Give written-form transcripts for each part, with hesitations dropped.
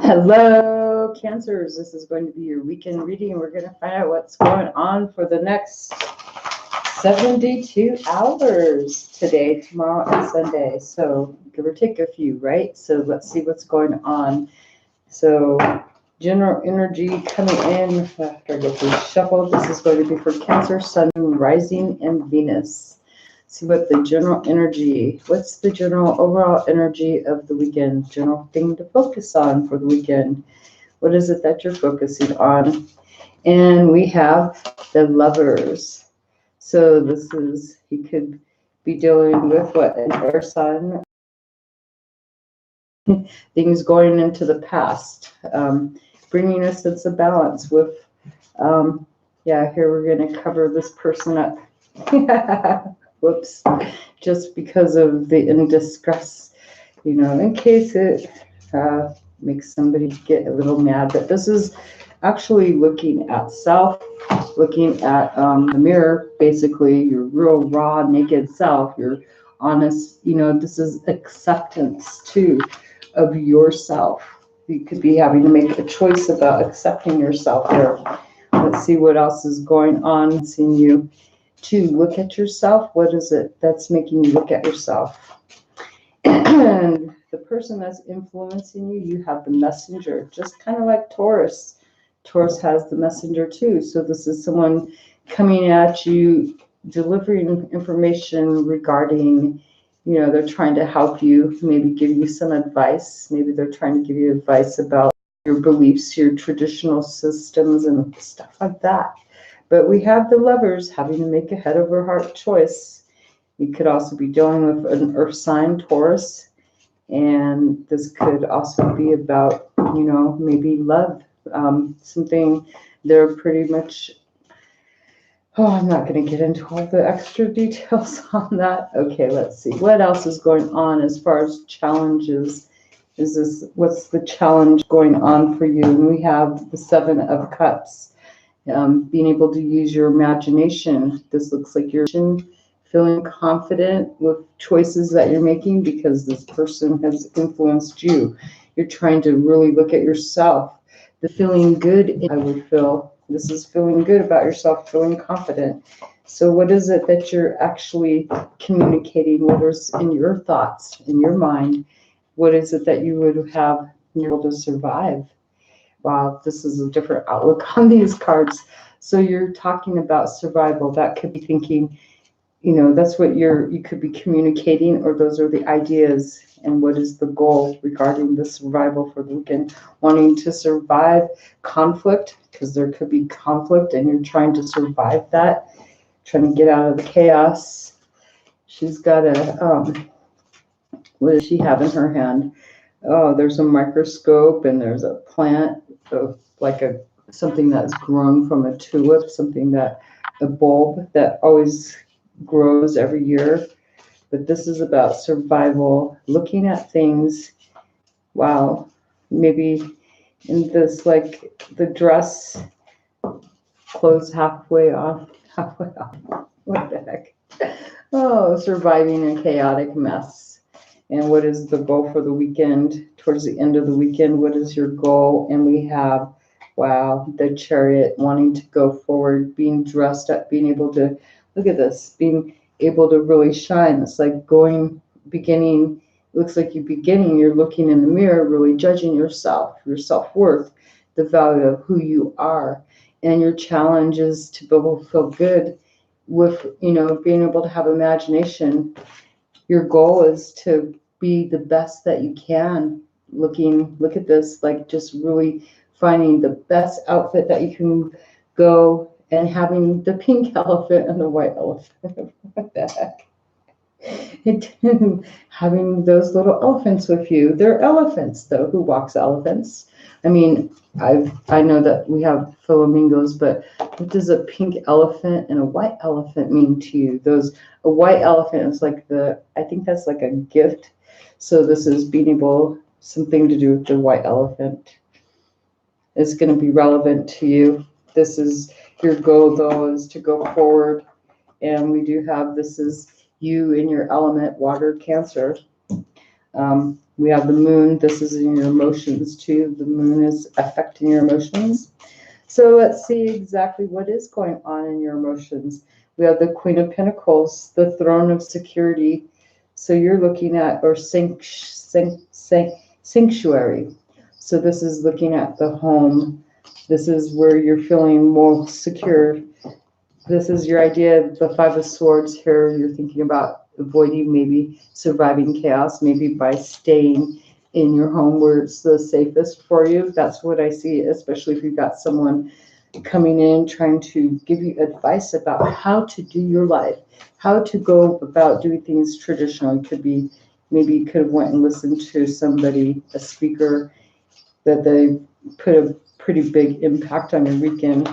Hello, Cancers. This is going to be your weekend reading, and we're going to find out what's going on for the next 72 hours today, tomorrow, and Sunday. So give or take a few, right? So let's see what's going on. So general energy coming in after I get these shuffled. This is going to be for Cancer, Sun, Rising, and Venus. See what the general energy, what's the general overall energy of the weekend, general thing to focus on for the weekend. What is it that you're focusing on? And we have the Lovers. So this is, he could be dealing with what, an air sign, things going into the past, bringing a sense of balance with, yeah, here we're going to cover this person up. Whoops, just because of the indiscretion, in case it makes somebody get a little mad. But this is actually looking at self, looking at the mirror, basically your real raw, naked self, your honest, this is acceptance too of yourself. You could be having to make a choice about accepting yourself here. Let's see what else is going on. Seeing you to look at yourself. What is it that's making you look at yourself? And the person that's influencing you, you have the messenger, just kind of like Taurus. Taurus has the messenger too. So this is someone coming at you, delivering information regarding, they're trying to help you, maybe give you some advice. Maybe they're trying to give you advice about your beliefs, your traditional systems and stuff like that. But we have the Lovers having to make a head over heart choice. You could also be dealing with an earth sign, Taurus. And this could also be about, maybe love. Something they're pretty much, I'm not going to get into all the extra details on that. Okay, let's see. What else is going on as far as challenges? What's the challenge going on for you? And we have the Seven of Cups. Being able to use your imagination. This looks like you're feeling confident with choices that you're making because this person has influenced you. You're trying to really look at yourself. The feeling good, I would feel. This is feeling good about yourself, feeling confident. So what is it that you're actually communicating? What is in your thoughts, in your mind? What is it that you would have been able to survive? Wow, this is a different outlook on these cards. So you're talking about survival. That could be thinking, that's what you could be communicating, or those are the ideas. And what is the goal regarding the survival for the weekend? Wanting to survive conflict, because there could be conflict and you're trying to survive that, trying to get out of the chaos. She's got what does she have in her hand? Oh, there's a microscope and there's a plant of like something that's grown from a tulip, a bulb that always grows every year. But this is about survival, looking at things. Wow, maybe in this, like the dress clothes halfway off. What the heck? Oh, surviving a chaotic mess. And what is the goal for the weekend? Towards the end of the weekend, what is your goal? And we have, wow, the Chariot, wanting to go forward, being dressed up, being able to, look at this, being able to really shine. It's like beginning, it looks like you're looking in the mirror, really judging yourself, your self-worth, the value of who you are. And your challenge is to be able to feel good with, being able to have imagination. Your goal is to be the best that you can. Look at this, like just really finding the best outfit that you can go, and having the pink elephant and the white elephant. What the heck? Having those little elephants with you. They're elephants, though. Who walks elephants? I mean, I know that we have flamingos, but what does a pink elephant and a white elephant mean to you? A white elephant is I think that's like a gift. So this is something to do with the white elephant. It's going to be relevant to you. This is your goal, though, is to go forward. And we do have, this is you in your element, water, Cancer. We have the moon. This is in your emotions too. The moon is affecting your emotions. So let's see exactly what is going on in your emotions. We have the Queen of Pentacles, the throne of security. So you're looking at, or sanctuary. So this is looking at the home. This is where you're feeling more secure. This is your idea of the Five of Swords here. You're thinking about avoiding, maybe surviving chaos, maybe by staying in your home where it's the safest for you. That's what I see, especially if you've got someone coming in trying to give you advice about how to do your life, how to go about doing things traditionally. Could be, maybe you could have went and listened to somebody, a speaker, that they put a pretty big impact on your weekend.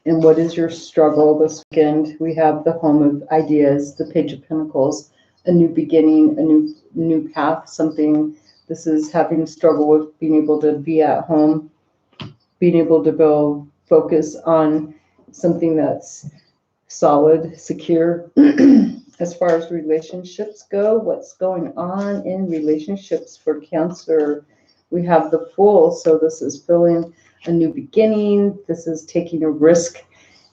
And what is your struggle this weekend? We have the home of ideas, the Page of Pentacles, a new beginning, a new path, something. This is having struggle with being able to be at home, being able to build focus on something that's solid, secure. As far as relationships go, what's going on in relationships for Cancer? We have the Fool, so this is feeling a new beginning. This is taking a risk,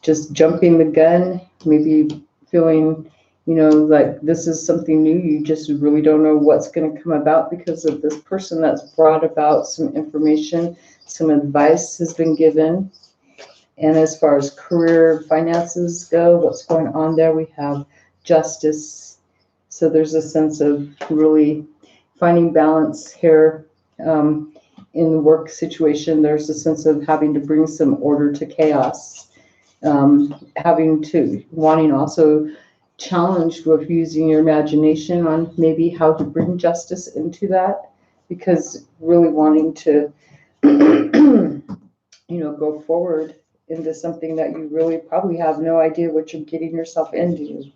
just jumping the gun, maybe feeling, like this is something new. You just really don't know what's going to come about because of this person that's brought about some information, some advice has been given. And as far as career finances go, what's going on there? We have Justice. So there's a sense of really finding balance here. In the work situation, there's a sense of having to bring some order to chaos, wanting also challenged with using your imagination on maybe how to bring justice into that, because really wanting to, go forward into something that you really probably have no idea what you're getting yourself into.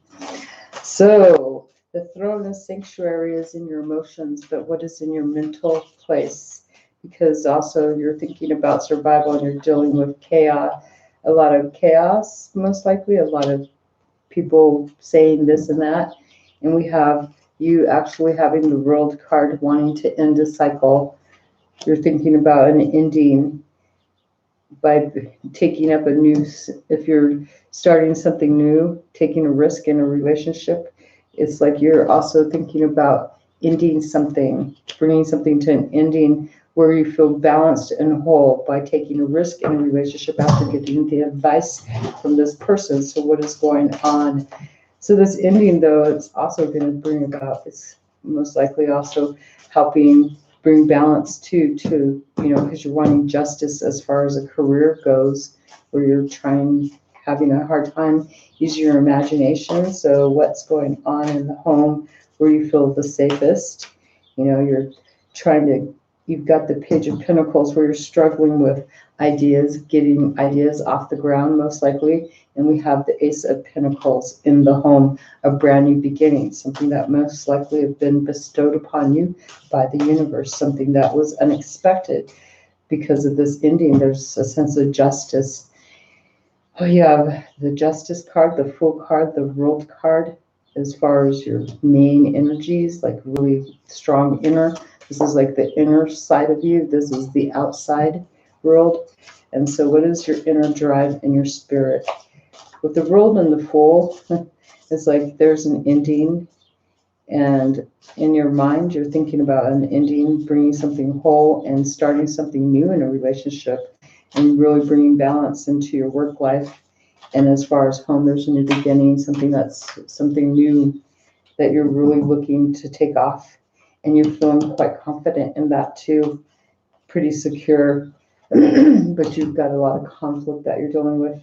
So the throne of sanctuary is in your emotions, but what is in your mental place? Because also you're thinking about survival and you're dealing with chaos, a lot of chaos, most likely, a lot of people saying this and that. And we have you actually having the World card, wanting to end a cycle. You're thinking about an ending by taking up if you're starting something new, taking a risk in a relationship. It's like you're also thinking about ending something, bringing something to an ending where you feel balanced and whole by taking a risk in a relationship after getting the advice from this person. So what is going on? So this ending, though, it's also going to bring about, it's most likely also helping bring balance too, because you're wanting justice as far as a career goes, where you're having a hard time using your imagination. So what's going on in the home where you feel the safest? You've got the Page of Pentacles where you're struggling with ideas, getting ideas off the ground, most likely. And we have the Ace of Pentacles in the home, a brand new beginning, something that most likely have been bestowed upon you by the universe, something that was unexpected. Because of this ending, there's a sense of justice. Oh, you have the Justice card, the Fool card, the World card, as far as your main energies, like really strong inner. This is like the inner side of you. This is the outside world. And so what is your inner drive and your spirit? With the World and the Fool, it's like there's an ending. And in your mind, you're thinking about an ending, bringing something whole and starting something new in a relationship, and really bringing balance into your work life. And as far as home, there's a new beginning, something new that you're really looking to take off. And you're feeling quite confident in that too, pretty secure. But you've got a lot of conflict that you're dealing with.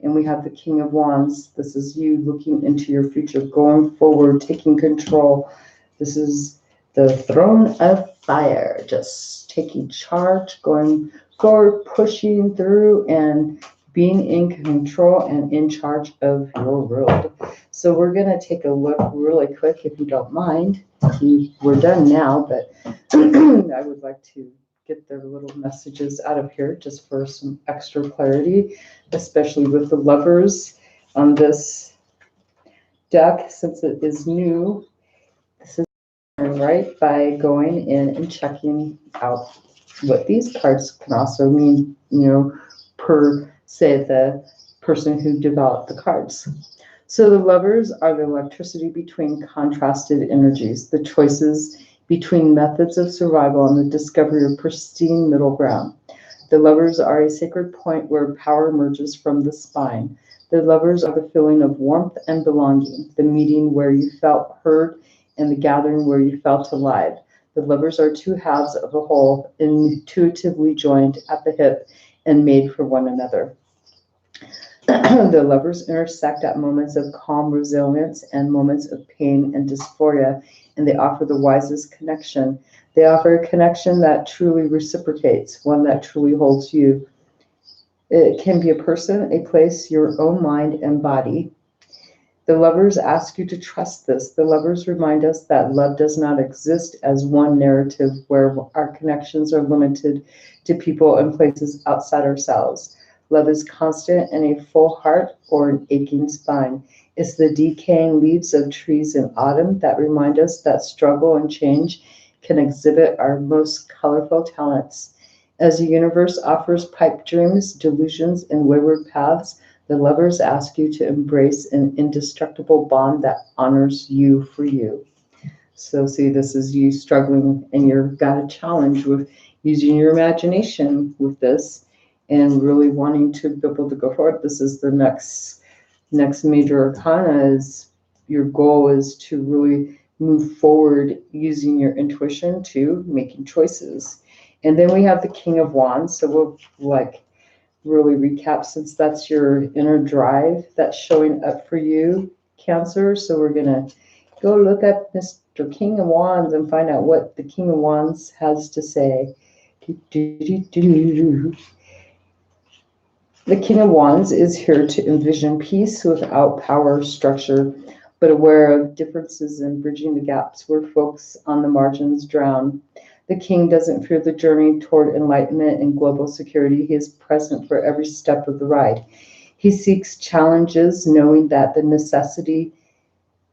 And we have the King of Wands. This is you looking into your future, going forward, taking control. This is the Throne of Fire, just taking charge, going forward, pushing through, and being in control and in charge of your world. So we're going to take a look really quick, if you don't mind. We're done now, but I would like to get their little messages out of here just for some extra clarity, especially with the Lovers on this deck, since it is new. This is right, by going in and checking out what these cards can also mean, per se the person who developed the cards. So the lovers are the electricity between contrasted energies, the choices between methods of survival and the discovery of pristine middle ground. The lovers are a sacred point where power emerges from the spine. The lovers are the feeling of warmth and belonging, the meeting where you felt heard and the gathering where you felt alive. The lovers are two halves of a whole, intuitively joined at the hip and made for one another. The lovers intersect at moments of calm resilience and moments of pain and dysphoria, and they offer the wisest connection. They offer a connection that truly reciprocates, one that truly holds you. It can be a person, a place, your own mind and body. The lovers ask you to trust this. The lovers remind us that love does not exist as one narrative where our connections are limited to people and places outside ourselves. Love is constant in a full heart or an aching spine. It's the decaying leaves of trees in autumn that remind us that struggle and change can exhibit our most colorful talents. As the universe offers pipe dreams, delusions, and wayward paths, the lovers ask you to embrace an indestructible bond that honors you for you. So see, this is you struggling and you've got a challenge with using your imagination with this and really wanting to be able to go forward. This is the next major arcana. Is your goal is to really move forward using your intuition to making choices. And then we have the King of Wands. So we'll really recap, since that's your inner drive that's showing up for you, Cancer. So we're gonna go look up Mr. King of Wands and find out what the King of Wands has to say. The King of Wands is here to envision peace without power structure, but aware of differences and bridging the gaps where folks on the margins drown. The King doesn't fear the journey toward enlightenment and global security. He is present for every step of the ride. He seeks challenges, knowing that the necessity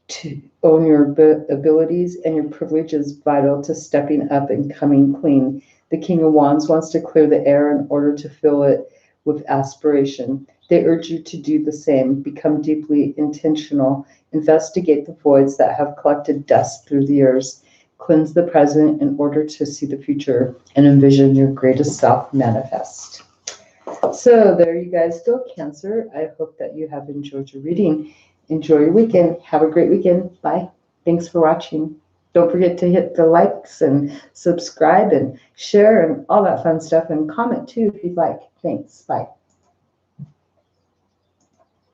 to own your abilities and your privilege is vital to stepping up and coming clean. The King of Wands wants to clear the air in order to fill it with aspiration. They urge you to do the same, become deeply intentional, investigate the voids that have collected dust through the years, cleanse the present in order to see the future and envision your greatest self manifest. So there you guys go, Cancer. I hope that you have enjoyed your reading. Enjoy your weekend. Have a great weekend. Bye. Thanks for watching. Don't forget to hit the likes and subscribe and share and all that fun stuff, and comment too if you'd like. Thanks. Bye.